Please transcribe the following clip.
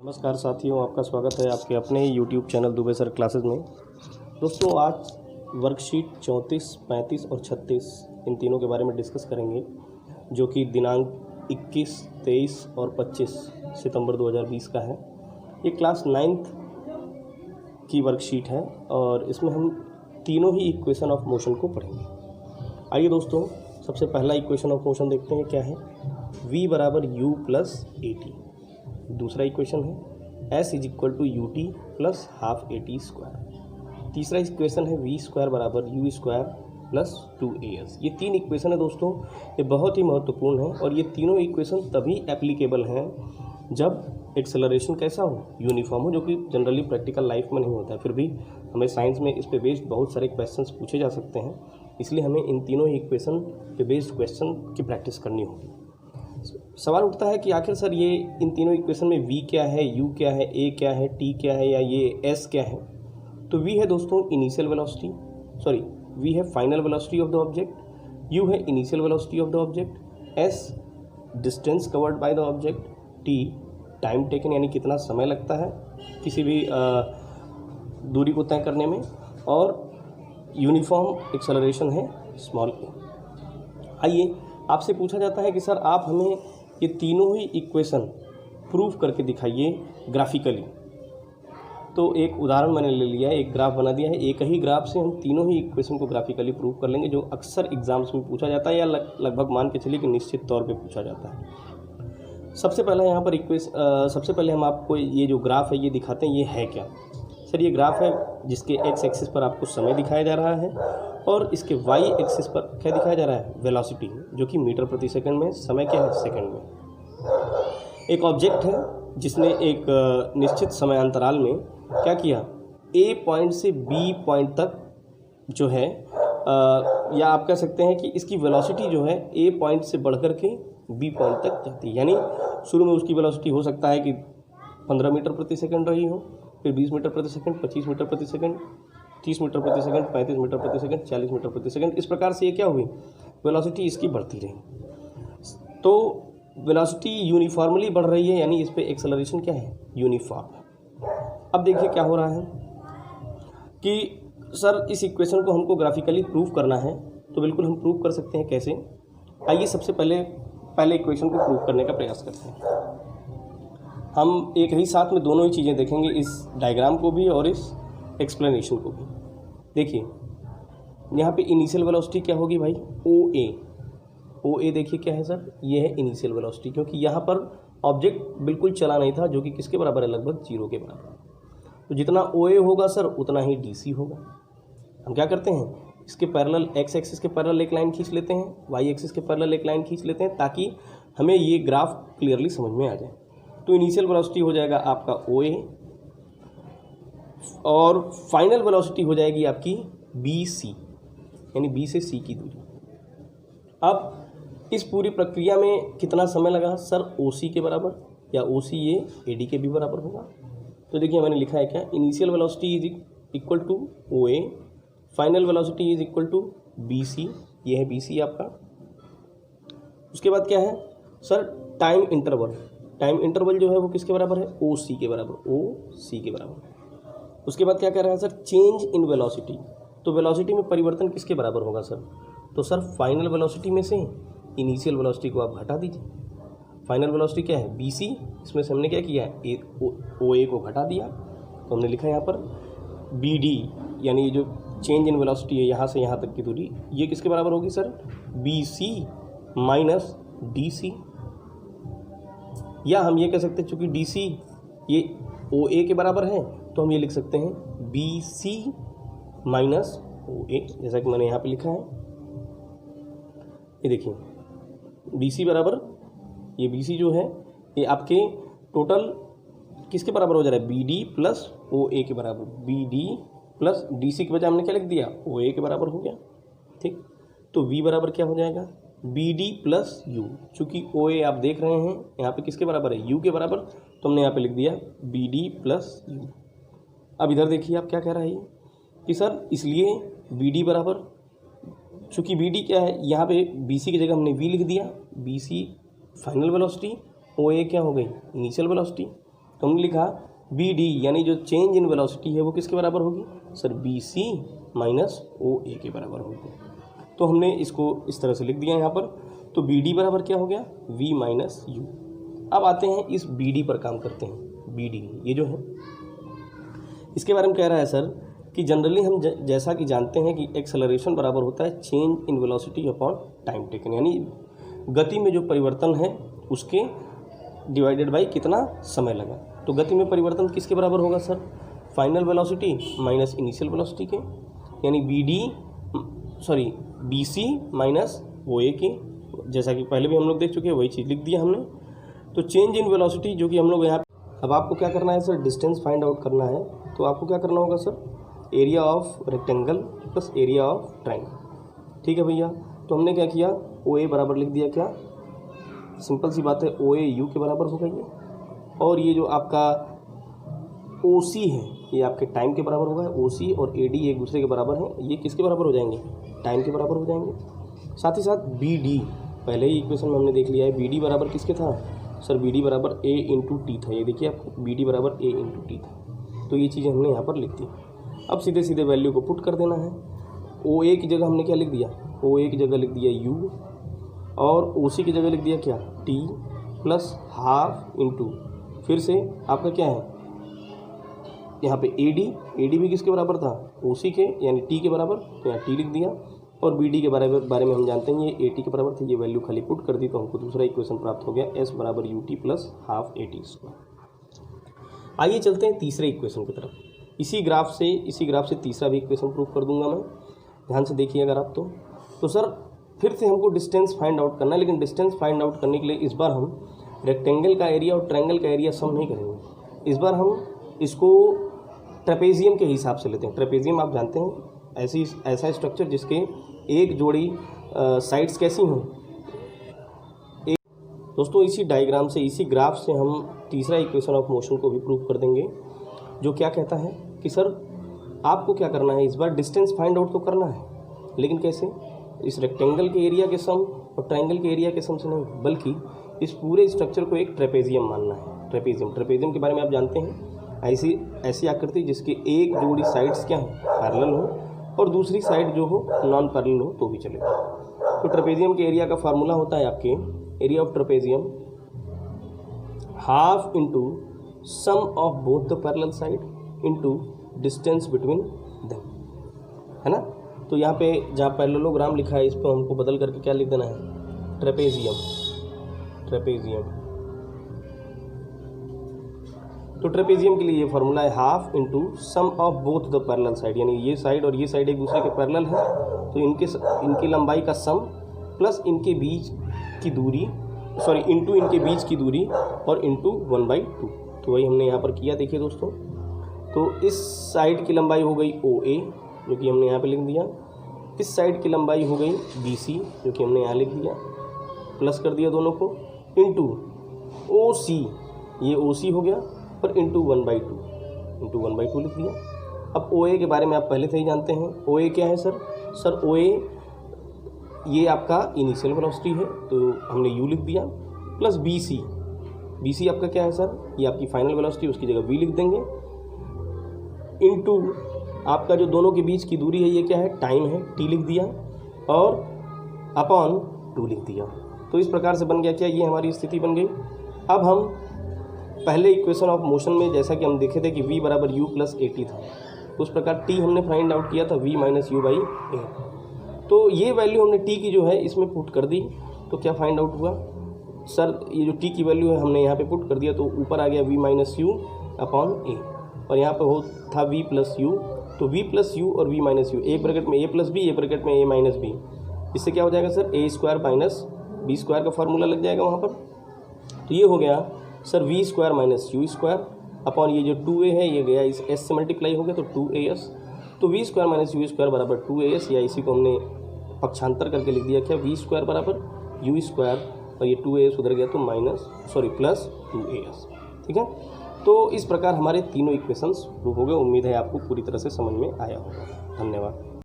नमस्कार साथियों, आपका स्वागत है आपके अपने ही YouTube channel Dubey sir classes में। दोस्तों, आज वर्कशीट 34, 35 और 36 इन तीनों के बारे में डिस्कस करेंगे, जो कि दिनांक 21, 23 और 25 सितंबर 2020 का है। ये क्लास 9th की वर्कशीट है और इसमें हम तीनों ही इक्वेशन ऑफ मोशन को पढ़ेंगे। आइए दोस्तों, सबसे पहला इक्वेशन ऑफ मोशन देखते हैं क्या है। v बराबर u प्लस ए टी। दूसरा इक्वेशन है s is equal to U T plus half A T square. तीसरा इक्वेशन है v स्क्वायर बराबर यू स्क्वायर प्लस 2as। ये तीन इक्वेशन है दोस्तों, ये बहुत ही महत्वपूर्ण है और ये तीनों इक्वेशन तभी एप्लीकेबल हैं जब एक्सेलरेशन कैसा हो, यूनिफॉर्म हो, जो कि जनरली प्रैक्टिकल लाइफ में नहीं होता है। फिर भी हमें साइंस में इस पे बेस्ड बहुत सारे क्वेश्चंस पूछे जा सकते हैं, इसलिए हमें इन तीनों ही इक्वेशन पे बेस्ड क्वेश्चन की प्रैक्टिस करनी होगी। सवाल उठता है कि आखिर सर ये इन तीनों इक्वेशन में v क्या है, u क्या है, a क्या है, t क्या है या ये s क्या है। तो v है दोस्तों इनिशियल वेलोसिटी, v है final velocity of the object, u है initial velocity of the object, s distance covered by the object, t time taken यानी कितना समय लगता है किसी भी दूरी को तय करने में, और यूनिफॉर्म एक्सेलरेशन है स्मॉल a। आइए, आपसे पूछा जाता है कि सर आप हमें ये तीनों ही इक्वेशन प्रूफ करके दिखाइए ग्राफिकली। तो एक उदाहरण मैंने ले लिया है, एक ग्राफ बना दिया है। एक ही ग्राफ से हम तीनों ही इक्वेशन को ग्राफिकली प्रूफ कर लेंगे, जो अक्सर एग्जाम्स में पूछा जाता है या लगभग मान के चलिए कि निश्चित तौर पे पूछा जाता है। सबसे पहला यहाँ पर सबसे पहले हम आपको ये जो ग्राफ है ये दिखाते हैं, ये है क्या। सर ये ग्राफ है जिसके एक्स एक्सिस पर आपको समय दिखाया जा रहा है और इसके वाई एक्सिस पर क्या दिखाया जा रहा है, वेलोसिटी, जो कि मीटर प्रति सेकंड में, समय क्या है सेकंड में। एक ऑब्जेक्ट है जिसने एक निश्चित समय अंतराल में क्या किया, ए पॉइंट से बी पॉइंट तक जो है या आप कह सकते हैं कि इसकी वेलोसिटी जो है ए पॉइंट से बढ़ कर के बी पॉइंट तक जाती है। यानी शुरू में उसकी वेलोसिटी हो सकता है कि 15 मीटर प्रति सेकंड रही हो, फिर 20 मीटर प्रति सेकंड, 25 मीटर प्रति सेकंड, 30 मीटर प्रति सेकंड, 35 मीटर प्रति सेकंड, 40 मीटर प्रति सेकंड। इस प्रकार से ये क्या हुई, वेलोसिटी इसकी बढ़ती रही। तो वेलोसिटी यूनिफॉर्मली बढ़ रही है, यानी इस पे एक्सेलरेशन क्या है, यूनिफॉर्म। अब देखिए क्या हो रहा है कि सर इस इक्वेशन को हमको ग्राफिकली प्रूफ करना है, तो बिल्कुल हम प्रूफ कर सकते हैं। कैसे? आइए सबसे पहले इक्वेशन को प्रूफ करने का प्रयास करते हैं। हम एक ही साथ में दोनों ही चीज़ें देखेंगे, इस डायग्राम को भी और इस एक्सप्लेनेशन को भी। देखिए यहाँ पे इनिशियल वेलोसिटी क्या होगी भाई, ओ ए देखिए क्या है सर, ये है इनिशियल वेलोसिटी, क्योंकि यहाँ पर ऑब्जेक्ट बिल्कुल चला नहीं था, जो कि किसके बराबर है, लगभग 0 के बराबर। तो जितना ओ ए होगा सर उतना ही डी सी होगा। हम क्या करते हैं, इसके पैरेलल एक्स एक्सिस के पैरेलल एक लाइन खींच लेते हैं, वाई एक्सिस के पैरेलल एक लाइन खींच लेते हैं, ताकि हमें ये ग्राफ क्लियरली समझ में आ जाए। तो इनिशियल वेलोसिटी हो जाएगा आपका ओ ए और फाइनल वेलोसिटी हो जाएगी आपकी बी सी, यानी बी से सी की दूरी। अब इस पूरी प्रक्रिया में कितना समय लगा सर, ओ सी के बराबर, या ओ सी ये ए डी के भी बराबर होगा। तो देखिए मैंने लिखा है क्या, initial velocity is equal to O A, final velocity is equal to B C, ये है बी सी आपका। उसके बाद क्या है सर, टाइम इंटरवल जो है वो किसके बराबर है, ओ सी के बराबर, ओ सी के बराबर। उसके बाद क्या कह रहा है सर, चेंज इन वेलोसिटी। तो वेलोसिटी में परिवर्तन किसके बराबर होगा सर, तो सर फाइनल वेलोसिटी में से इनिशियल वेलोसिटी को आप घटा दीजिए। फाइनल वेलोसिटी क्या है, बी सी, इसमें से हमने क्या किया है, ओ ए को घटा दिया, तो हमने लिखा है यहाँ पर बी डी, यानी जो चेंज इन वेलोसिटी है यहाँ से यहाँ तक की दूरी, ये किसके बराबर होगी sir, B C minus D C. या हम ये कह सकते हैं चूँकि डी सी ये ओ ए के बराबर है, तो हम ये लिख सकते हैं बी सी माइनस ओ ए, जैसा कि मैंने यहाँ पे लिखा है। ये देखिए बी सी बराबर, ये बी सी जो है ये आपके टोटल किसके बराबर हो जा रहा है, B D plus O A के बराबर। B D plus D C की वजह हमने क्या लिख दिया, ओ ए के बराबर हो गया। ठीक, तो वी बराबर क्या हो जाएगा, बी डी प्लस यू। चूँकि ओ ए आप देख रहे हैं यहाँ पे किसके बराबर है, यू के बराबर, तो हमने यहाँ पे लिख दिया बी डी प्लस यू। अब इधर देखिए आप क्या कह रहा है कि सर इसलिए बी डी बराबर, चूँकि बी डी क्या है, यहाँ पे बी सी की जगह हमने वी लिख दिया, बी सी फाइनल वेलोसिटी, ओ ए क्या हो गई, इनिशियल वेलोसिटी। तो हमने लिखा बी डी यानी जो चेंज इन वेलोसिटी है वो किसके बराबर होगी sir, B C minus O A के बराबर होगी। तो हमने इसको इस तरह से लिख दिया यहाँ पर। तो बी डी बराबर क्या हो गया, वी माइनस यू। अब आते हैं इस बी डी पर काम करते हैं। बी डी ये जो है इसके बारे में कह रहा है सर कि जनरली हम जैसा कि जानते हैं कि एक्सेलरेशन बराबर होता है change in velocity upon time taken, यानी गति में जो परिवर्तन है उसके डिवाइडेड बाई कितना समय लगा। तो गति में परिवर्तन किसके बराबर होगा sir, final velocity minus initial velocity के, यानी B C minus O A के, जैसा कि पहले भी हम लोग देख चुके हैं वही चीज़ लिख दिया हमने। तो चेंज इन वेलोसिटी जो कि हम लोग यहाँ, अब आपको क्या करना है सर, डिस्टेंस फाइंड आउट करना है। तो आपको क्या करना होगा sir, area of rectangle plus area of triangle. ठीक है भैया, तो हमने क्या किया, ओ ए बराबर लिख दिया, क्या सिंपल सी बात है, ओ ए यू के बराबर हो गई है। और ये जो आपका ओ सी है ये आपके टाइम के बराबर होगा। ओ सी और ए डी एक दूसरे के बराबर हैं, ये किसके बराबर हो जाएंगे, टाइम के बराबर हो जाएंगे। साथ ही साथ बी डी पहले ही इक्वेशन में हमने देख लिया है, बी डी बराबर किसके था सर, बी डी बराबर ए इंटू टी था। ये देखिए आप, बी डी बराबर ए इंटू टी था। तो ये चीज़ें हमने यहाँ पर लिख दी। अब सीधे सीधे वैल्यू को पुट कर देना है। ओ ए की जगह हमने क्या लिख दिया, ओ ए की जगह लिख दिया यू, और ओ सी की जगह लिख दिया क्या, टी प्लस हाफ इंटू, फिर से आपका क्या है यहाँ पे ए डी भी किसके बराबर था, ओ सी के यानी टी के बराबर, तो यहाँ टी लिख दिया। और बी डी के बारे में हम जानते हैं ये ए टी के बराबर थे, ये वैल्यू खाली पुट कर दी तो हमको दूसरा इक्वेशन प्राप्त हो गया, एस बराबर you T plus half A T square. आइए चलते हैं तीसरे इक्वेशन की तरफ। इसी ग्राफ से तीसरा भी इक्वेशन प्रूफ कर दूंगा मैं, ध्यान से देखिए अगर आप तो सर फिर से हमको डिस्टेंस फाइंड आउट करना है, लेकिन डिस्टेंस फाइंड आउट करने के लिए इस बार हम रेक्टेंगल का एरिया और ट्रायंगल का एरिया सम नहीं करेंगे। इस बार हम इसको ट्रेपेजियम के हिसाब से लेते हैं। ट्रेपेजियम आप जानते हैं ऐसा स्ट्रक्चर जिसके एक जोड़ी साइड्स कैसी हों। दोस्तों इसी डायग्राम से, इसी ग्राफ से हम तीसरा इक्वेशन ऑफ मोशन को भी प्रूव कर देंगे, जो क्या कहता है कि सर आपको क्या करना है, इस बार डिस्टेंस फाइंड आउट तो करना है, लेकिन कैसे, इस रेक्टेंगल के एरिया के सम और ट्रायंगल के एरिया के सम से नहीं, बल्कि इस पूरे स्ट्रक्चर को एक ट्रेपेजियम मानना है। ट्रेपेजियम के बारे में आप जानते हैं, ऐसी आकृति जिसके एक जोड़ी साइड्स क्या हो, पैरेलल हो, और दूसरी साइड जो हो नॉन पैरेलल हो तो भी चलेगा। तो ट्रेपेजियम के एरिया का फार्मूला होता है आपके, area of trapezium half into sum of both the parallel side into distance between them, है ना। तो यहाँ पे जहाँ पैरेललोग्राम लिखा है इस पर हमको बदल करके क्या लिख देना है, ट्रेपेजियम। तो ट्रेपेजियम के लिए ये फार्मूला है half into sum of both the parallel side, यानी ये साइड और ये साइड एक दूसरे के पैरेलल है, तो इनकी लंबाई का सम प्लस इनके बीच की दूरी, इंटू इनके बीच की दूरी और इंटू 1/2। तो वही हमने यहाँ पर किया, देखिए दोस्तों। तो इस साइड की लंबाई हो गई ओ ए, जो कि हमने यहाँ पे लिख दिया। इस साइड की लंबाई हो गई बी सी, जो कि हमने यहाँ लिख दिया, प्लस कर दिया दोनों को, इंटू ओ सी, ये ओ सी हो गया, और इंटू 1/2 लिख दिया। अब ओ ए के बारे में आप पहले से ही जानते हैं। ओ ए क्या है सर ओ ए ये आपका इनिशियल वेलोसिटी है, तो हमने यू लिख दिया, प्लस बी सी आपका क्या है सर, ये आपकी फाइनल वेलोसिटी, उसकी जगह वी लिख देंगे, इंटू आपका जो दोनों के बीच की दूरी है ये क्या है, टाइम है, टी लिख दिया, और अपॉन 2 लिख दिया। तो इस प्रकार से बन गया क्या, ये हमारी स्थिति बन गई। अब हम पहले इक्वेशन ऑफ मोशन में जैसा कि हम देखे थे कि v बराबर u प्लस ए टी था, उस प्रकार t हमने फाइंड आउट किया था v माइनस यू बाई ए। तो ये वैल्यू हमने t की जो है इसमें पुट कर दी, तो क्या फाइंड आउट हुआ सर, ये जो t की वैल्यू है हमने यहाँ पे पुट कर दिया, तो ऊपर आ गया v minus U upon A, और यहाँ पे हो था v प्लस यू, तो v प्लस यू और v माइनस यू, एक ब्रैकेट में a प्लस बी, एक ब्रैकेट में a माइनस बी, इससे क्या हो जाएगा sir, a square minus B square का फार्मूला लग जाएगा वहाँ पर। तो ये हो गया sir v square minus U square upon ये जो 2a है ये गया इस s से मल्टीप्लाई हो गया, तो 2as, तो v square minus U square बराबर 2as, या इसी को हमने पक्षांतर करके लिख दिया क्या, v स्क्वायर बराबर यू स्क्वायर, और ये 2as उधर गया तो प्लस 2as। ठीक है, तो इस प्रकार हमारे तीनों इक्वेशंस प्रूव हो गए। उम्मीद है आपको पूरी तरह से समझ में आया होगा। धन्यवाद।